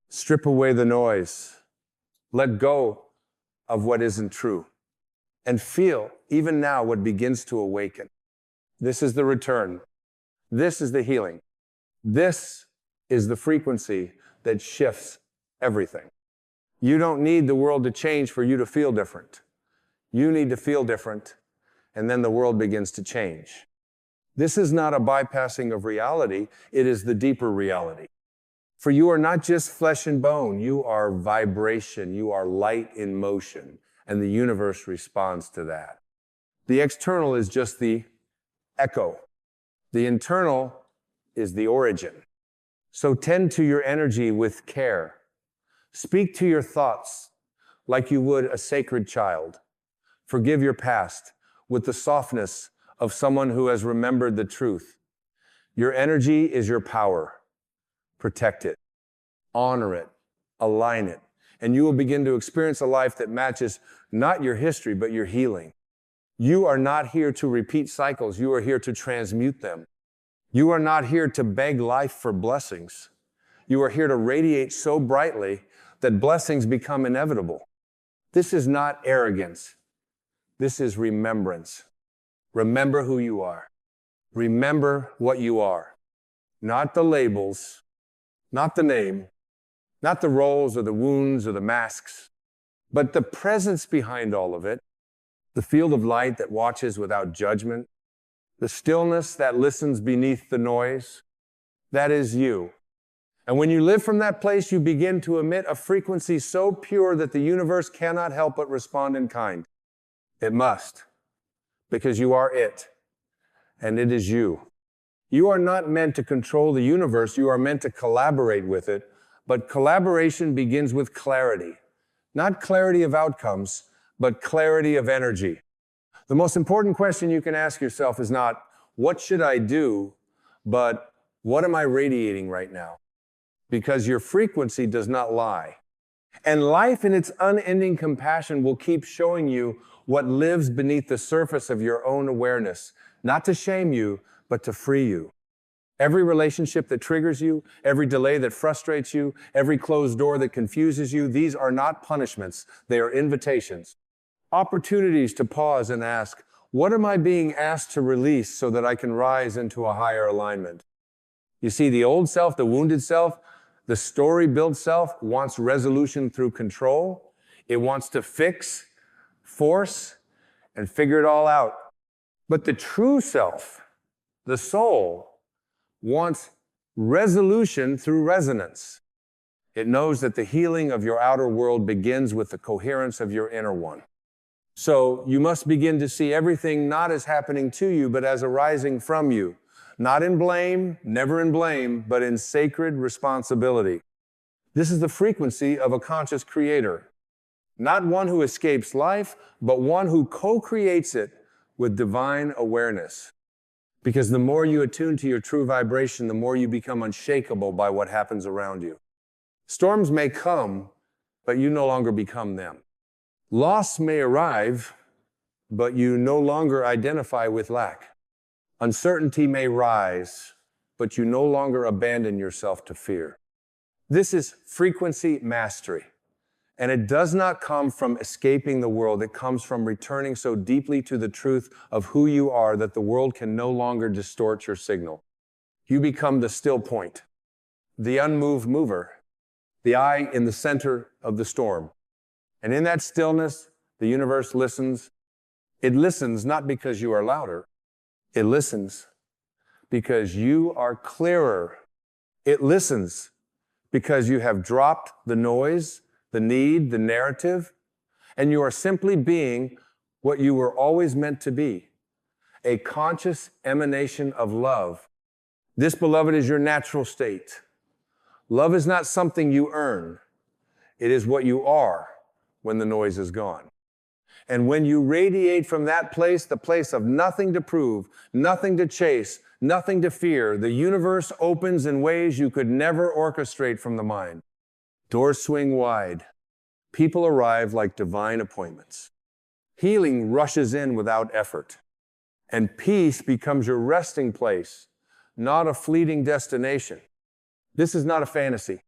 Strip away the noise. Let go of what isn't true. And feel, even now, what begins to awaken. This is the return. This is the healing. This is the frequency that shifts everything. You don't need the world to change for you to feel different. You need to feel different, and then the world begins to change. This is not a bypassing of reality. It is the deeper reality. For you are not just flesh and bone. You are vibration. You are light in motion, and the universe responds to that. The external is just the echo. The internal is the origin. So tend to your energy with care. Speak to your thoughts like you would a sacred child. Forgive your past with the softness of someone who has remembered the truth. Your energy is your power. Protect it, honor it, align it, and you will begin to experience a life that matches not your history, but your healing. You are not here to repeat cycles. You are here to transmute them. You are not here to beg life for blessings. You are here to radiate so brightly that blessings become inevitable. This is not arrogance. This is remembrance. Remember who you are. Remember what you are. Not the labels, not the name, not the roles or the wounds or the masks, but the presence behind all of it, the field of light that watches without judgment, the stillness that listens beneath the noise. That is you. And when you live from that place, you begin to emit a frequency so pure that the universe cannot help but respond in kind. It must, because you are it, and it is you. You are not meant to control the universe. You are meant to collaborate with it But collaboration begins with clarity. Not clarity of outcomes, but clarity of energy. The most important question you can ask yourself is not, what should I do, but what am I radiating right now? Because your frequency does not lie. And life in its unending compassion will keep showing you what lives beneath the surface of your own awareness, not to shame you, but to free you. Every relationship that triggers you, every delay that frustrates you, every closed door that confuses you, these are not punishments, they are invitations. Opportunities to pause and ask, what am I being asked to release so that I can rise into a higher alignment? You see, the old self, the wounded self, the story-built self wants resolution through control. It wants to fix, force, and figure it all out. But the true self, the soul, wants resolution through resonance. It knows that the healing of your outer world begins with the coherence of your inner one. So you must begin to see everything not as happening to you, but as arising from you. Not in blame, never in blame, but in sacred responsibility. This is the frequency of a conscious creator. Not one who escapes life, but one who co-creates it with divine awareness. Because the more you attune to your true vibration, the more you become unshakable by what happens around you. Storms may come, but you no longer become them. Loss may arrive, but you no longer identify with lack. Uncertainty may rise, but you no longer abandon yourself to fear. This is frequency mastery. And it does not come from escaping the world. It comes from returning so deeply to the truth of who you are that the world can no longer distort your signal. You become the still point, the unmoved mover, the eye in the center of the storm. And in that stillness, the universe listens. It listens not because you are louder. It listens because you are clearer. It listens because you have dropped the noise, the need, the narrative, and you are simply being what you were always meant to be, a conscious emanation of love. This, beloved, is your natural state. Love is not something you earn. It is what you are when the noise is gone. And when you radiate from that place, the place of nothing to prove, nothing to chase, nothing to fear, the universe opens in ways you could never orchestrate from the mind. Doors swing wide. People arrive like divine appointments. Healing rushes in without effort. And peace becomes your resting place, not a fleeting destination. This is not a fantasy.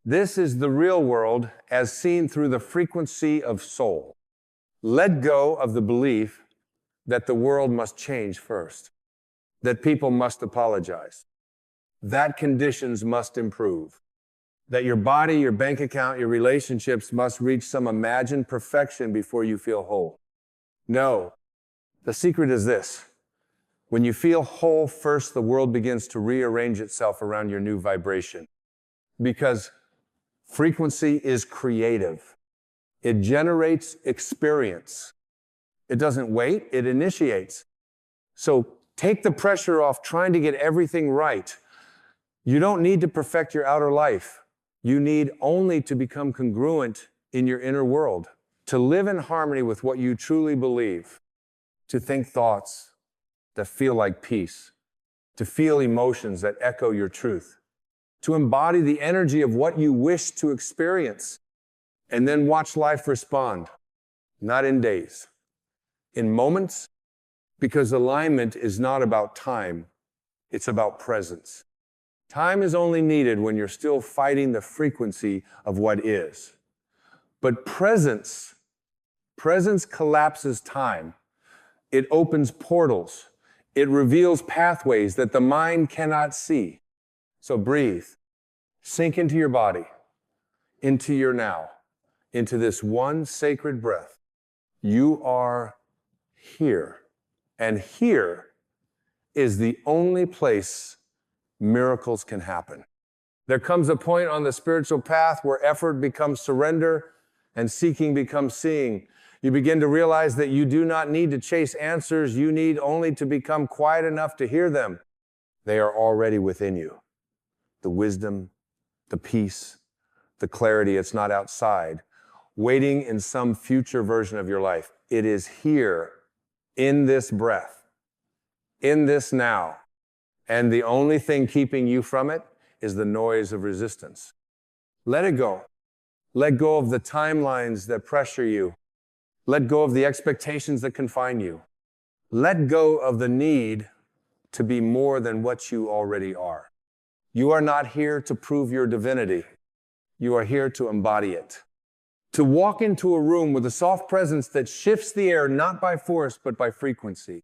This is the real world as seen through the frequency of soul. Let go of the belief that the world must change first, that people must apologize, that conditions must improve, that your body, your bank account, your relationships must reach some imagined perfection before you feel whole. No, the secret is this. When you feel whole first, the world begins to rearrange itself around your new vibration. Because frequency is creative. It generates experience. It doesn't wait, it initiates. So take the pressure off trying to get everything right. You don't need to perfect your outer life. You need only to become congruent in your inner world, to live in harmony with what you truly believe, to think thoughts that feel like peace, to feel emotions that echo your truth, to embody the energy of what you wish to experience, and then watch life respond, not in days, in moments, because alignment is not about time, it's about presence. Time is only needed when you're still fighting the frequency of what is. But presence collapses time. It opens portals. It reveals pathways that the mind cannot see. So breathe. Sink into your body, into your now, into this one sacred breath. You are here. And here is the only place miracles can happen. There comes a point on the spiritual path where effort becomes surrender and seeking becomes seeing. You begin to realize that you do not need to chase answers. You need only to become quiet enough to hear them. They are already within you. The wisdom, the peace, the clarity. It's not outside, waiting in some future version of your life. It is here, in this breath, in this now. And the only thing keeping you from it is the noise of resistance. Let it go. Let go of the timelines that pressure you. Let go of the expectations that confine you. Let go of the need to be more than what you already are. You are not here to prove your divinity. You are here to embody it. To walk into a room with a soft presence that shifts the air not by force but by frequency.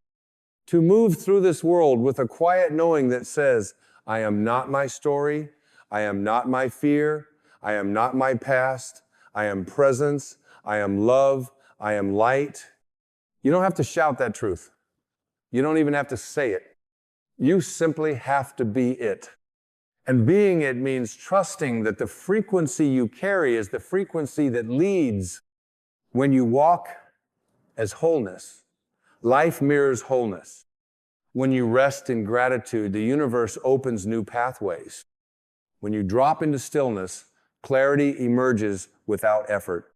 To move through this world with a quiet knowing that says, I am not my story, I am not my fear, I am not my past, I am presence, I am love, I am light. You don't have to shout that truth. You don't even have to say it. You simply have to be it. And being it means trusting that the frequency you carry is the frequency that leads. When you walk as wholeness, life mirrors wholeness. When you rest in gratitude, the universe opens new pathways. When you drop into stillness, clarity emerges without effort.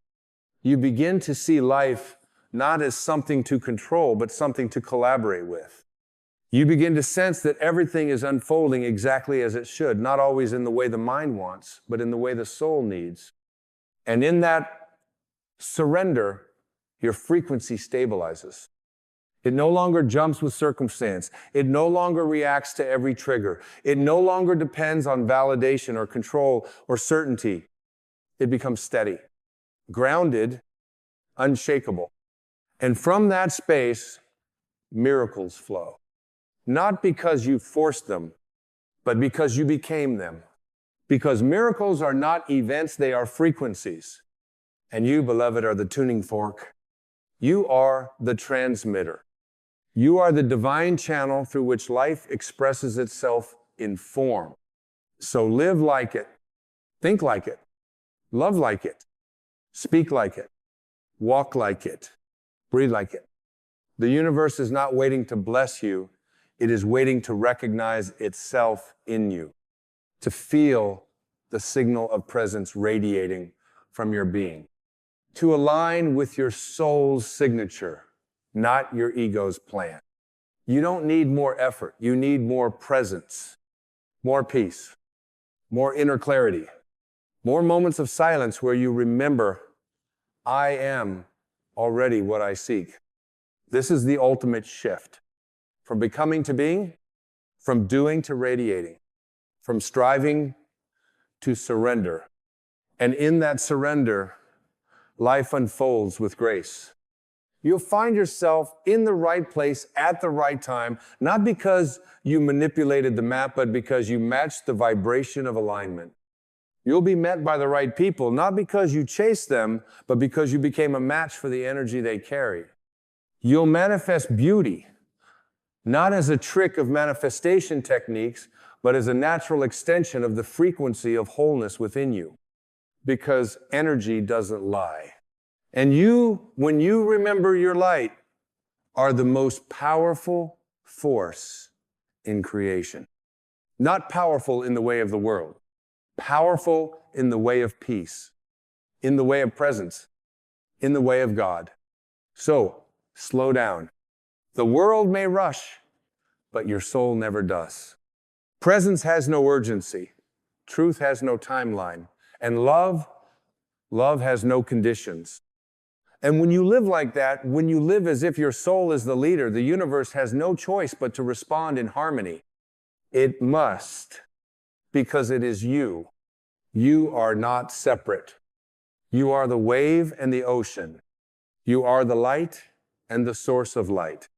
You begin to see life not as something to control, but something to collaborate with. You begin to sense that everything is unfolding exactly as it should, not always in the way the mind wants, but in the way the soul needs. And in that surrender, your frequency stabilizes. It no longer jumps with circumstance. It no longer reacts to every trigger. It no longer depends on validation or control or certainty. It becomes steady, grounded, unshakable. And from that space, miracles flow. Not because you forced them, but because you became them. Because miracles are not events, they are frequencies. And you, beloved, are the tuning fork. You are the transmitter. You are the divine channel through which life expresses itself in form. So live like it, think like it, love like it, speak like it, walk like it, breathe like it. The universe is not waiting to bless you. It is waiting to recognize itself in you, to feel the signal of presence radiating from your being, to align with your soul's signature, not your ego's plan. You don't need more effort. You need more presence, more peace, more inner clarity, more moments of silence where you remember, I am already what I seek. This is the ultimate shift. From becoming to being, from doing to radiating, from striving to surrender. And in that surrender, life unfolds with grace. You'll find yourself in the right place at the right time, not because you manipulated the map, but because you matched the vibration of alignment. You'll be met by the right people, not because you chased them, but because you became a match for the energy they carry. You'll manifest beauty, not as a trick of manifestation techniques, but as a natural extension of the frequency of wholeness within you. Because energy doesn't lie. And you, when you remember your light, are the most powerful force in creation. Not powerful in the way of the world. Powerful in the way of peace, in the way of presence, in the way of God. So, slow down. The world may rush, but your soul never does. Presence has no urgency. Truth has no timeline. And love has no conditions. And when you live like that, when you live as if your soul is the leader, the universe has no choice but to respond in harmony. It must, because it is you. You are not separate. You are the wave and the ocean. You are the light and the source of light.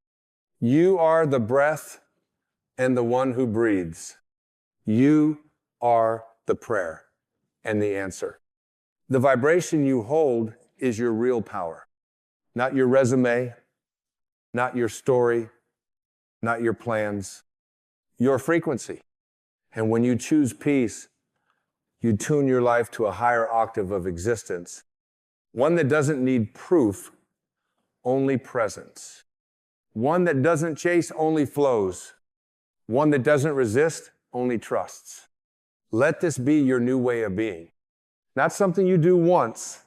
You are the breath and the one who breathes. You are the prayer and the answer. The vibration you hold is your real power, not your resume, not your story, not your plans, your frequency. And when you choose peace, you tune your life to a higher octave of existence, one that doesn't need proof, only presence, one that doesn't chase, only flows, one that doesn't resist, only trusts. Let this be your new way of being. Not something you do once,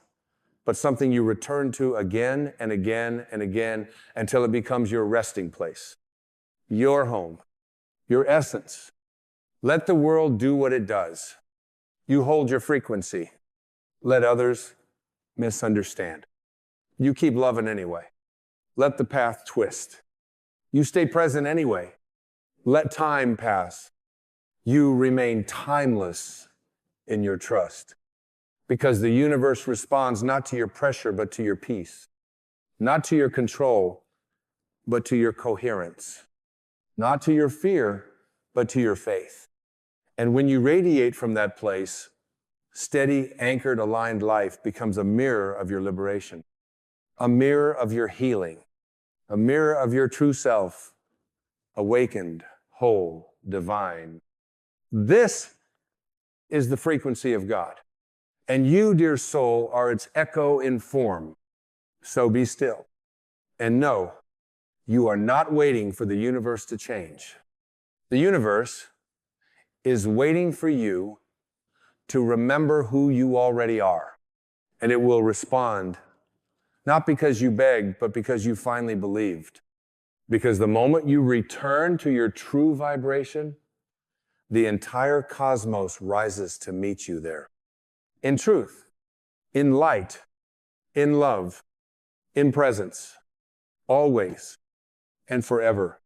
but something you return to again and again and again until it becomes your resting place, your home, your essence. Let the world do what it does. You hold your frequency. Let others misunderstand. You keep loving anyway. Let the path twist. You stay present anyway. Let time pass. You remain timeless in your trust. Because the universe responds not to your pressure, but to your peace. Not to your control, but to your coherence. Not to your fear, but to your faith. And when you radiate from that place, steady, anchored, aligned life becomes a mirror of your liberation, a mirror of your healing, a mirror of your true self, awakened, whole, divine. This is the frequency of God. And you, dear soul, are its echo in form. So be still. And know, you are not waiting for the universe to change. The universe is waiting for you to remember who you already are. And it will respond, not because you begged, but because you finally believed. Because the moment you return to your true vibration, the entire cosmos rises to meet you there. In truth, in light, in love, in presence, always and forever.